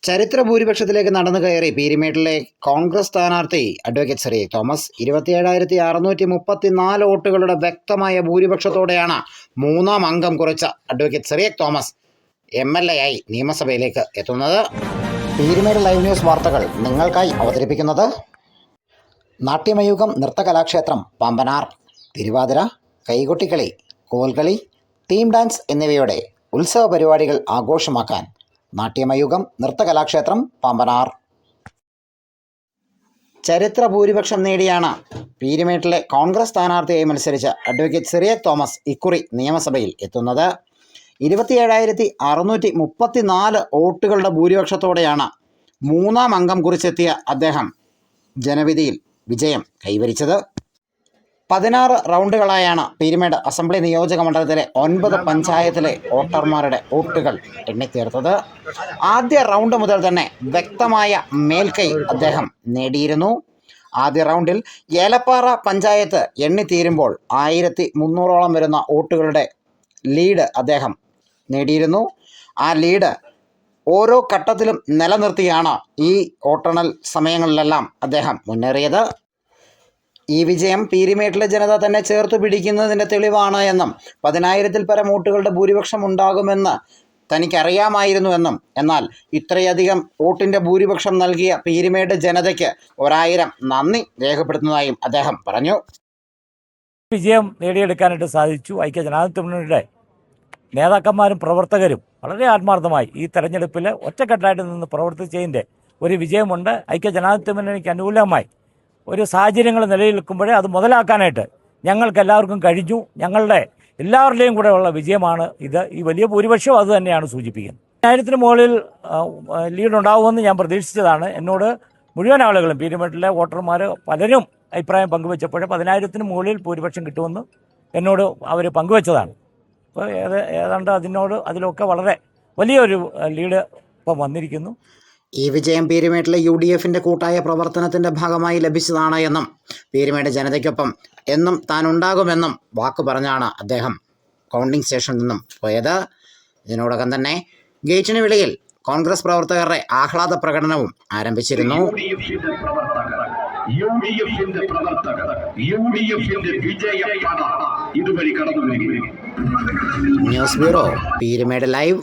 ചരിത്ര ഭൂരിപക്ഷത്തിലേക്ക് നടന്നു കയറി പീരുമേട്ടിലെ കോൺഗ്രസ് സ്ഥാനാർത്ഥി അഡ്വക്കേറ്റ് സിറിയക് തോമസ് 27,634 വോട്ടുകളുടെ വ്യക്തമായ ഭൂരിപക്ഷത്തോടെയാണ് മൂന്നാം അംഗം കുറിച്ച അഡ്വക്കേറ്റ് സിറിയക് തോമസ് MLA ആയി നിയമസഭയിലേക്ക് എത്തുന്നത്. പീരുമേട് ലൈവ് ന്യൂസ് വാർത്തകൾ നിങ്ങൾക്കായി അവതരിപ്പിക്കുന്നത് നാട്യമയൂഖം നൃത്തകലാക്ഷേത്രം പാമ്പനാർ. തിരുവാതിര, കൈകൊട്ടിക്കളി, കോൽകളി, തീം ഡാൻസ് എന്നിവയുടെ ഉത്സവ പരിപാടികൾ ആഘോഷമാക്കാൻ നാട്യമയൂഖം നൃത്തകലാക്ഷേത്രം പാമ്പനാർ. ചരിത്ര ഭൂരിപക്ഷം നേടിയാണ് പീരുമേട്ടിലെ കോൺഗ്രസ് സ്ഥാനാർത്ഥിയായി മത്സരിച്ച അഡ്വക്കേറ്റ് സിറിയക് തോമസ് ഇക്കുറി നിയമസഭയിൽ എത്തുന്നത്. 27,634 വോട്ടുകളുടെ ഭൂരിപക്ഷത്തോടെയാണ് മൂന്നാം അംഗം കുറിച്ചെത്തിയ അദ്ദേഹം ജനവിധിയിൽ വിജയം കൈവരിച്ചത്. 16 റൗണ്ടുകളായാണ് പീരുമേട് അസംബ്ലി നിയോജക മണ്ഡലത്തിലെ 9 പഞ്ചായത്തിലെ വോട്ടർമാരുടെ വോട്ടുകൾ എണ്ണിത്തീർത്തത്. ആദ്യ റൗണ്ട് മുതൽ തന്നെ വ്യക്തമായ മേൽക്കൈ അദ്ദേഹം നേടിയിരുന്നു. റൗണ്ടിൽ ഏലപ്പാറ പഞ്ചായത്ത് എണ്ണിത്തീരുമ്പോൾ 1300ഓളം വരുന്ന വോട്ടുകളുടെ ലീഡ് അദ്ദേഹം നേടിയിരുന്നു. ആ ലീഡ് ഓരോ ഘട്ടത്തിലും നിലനിർത്തിയാണ് ഈ വോട്ടെണ്ണൽ സമയങ്ങളിലെല്ലാം അദ്ദേഹം മുന്നേറിയത്. ഈ വിജയം പീരുമേട്ടിലെ ജനത തന്നെ ചേർത്തു പിടിക്കുന്നതിൻ്റെ തെളിവാണ് എന്നും 10,000-ൽ പരം വോട്ടുകളുടെ ഭൂരിപക്ഷം ഉണ്ടാകുമെന്ന് തനിക്കറിയാമായിരുന്നുവെന്നും എന്നാൽ ഇത്രയധികം വോട്ടിൻ്റെ ഭൂരിപക്ഷം നൽകിയ പീരുമേട് ജനതയ്ക്ക് 1000 നന്ദി രേഖപ്പെടുത്തുന്നതായും അദ്ദേഹം പറഞ്ഞു. വിജയം നേടിയെടുക്കാനായിട്ട് സാധിച്ചു. ഐക്യജനാധിപത്യ മുന്നണിയുടെ നേതാക്കന്മാരും പ്രവർത്തകരും വളരെ ആത്മാർത്ഥമായി ഈ തെരഞ്ഞെടുപ്പിൽ ഒറ്റക്കെട്ടായിട്ട് നിന്ന് പ്രവർത്തിച്ചതിൻ്റെ ഒരു വിജയമുണ്ട്. ഐക്യജനാധിപത്യ മുന്നണിക്ക് അനുകൂലമായി ഒരു സാഹചര്യങ്ങൾ നിലനിൽക്കുമ്പോഴേ അത് മുതലാക്കാനായിട്ട് ഞങ്ങൾക്ക് എല്ലാവർക്കും കഴിഞ്ഞു. ഞങ്ങളുടെ എല്ലാവരുടെയും കൂടെ ഉള്ള വിജയമാണ് ഇത്. ഈ വലിയ ഭൂരിപക്ഷം അത് തന്നെയാണ് സൂചിപ്പിക്കുന്നത്. 1000-ന് മുകളിൽ ലീഡുണ്ടാകുമെന്ന് ഞാൻ പ്രതീക്ഷിച്ചതാണ്. എന്നോട് മുഴുവൻ ആളുകളും പീരുമേട്ടിലെ വോട്ടർമാർ പലരും അഭിപ്രായം പങ്കുവെച്ചപ്പോൾ 10,000-ന് മുകളിൽ ഭൂരിപക്ഷം കിട്ടുമെന്ന് എന്നോട് അവർ പങ്കുവെച്ചതാണ്. അപ്പോൾ ഏതാണ്ട് അതിലൊക്കെ വളരെ വലിയൊരു ലീഡ് ഇപ്പം വന്നിരിക്കുന്നു. ഈ വിജയം പീരുമേട്ടിലെ UDFൻ്റെ കൂട്ടായ പ്രവർത്തനത്തിൻ്റെ ഭാഗമായി ലഭിച്ചതാണ് എന്നും പീരുമേട് ജനതയ്ക്കൊപ്പം എന്നും താൻ ഉണ്ടാകുമെന്നും വാക്ക് പറഞ്ഞാണ് അദ്ദേഹം കൗണ്ടിംഗ് സ്റ്റേഷനിൽ നിന്നും പോയത്. ഇതിനോടകം തന്നെ ഗേറ്റിന് വെളിയിൽ കോൺഗ്രസ് പ്രവർത്തകരുടെ ആഹ്ലാദ പ്രകടനവും ആരംഭിച്ചിരുന്നു. News bureau, Peermade live.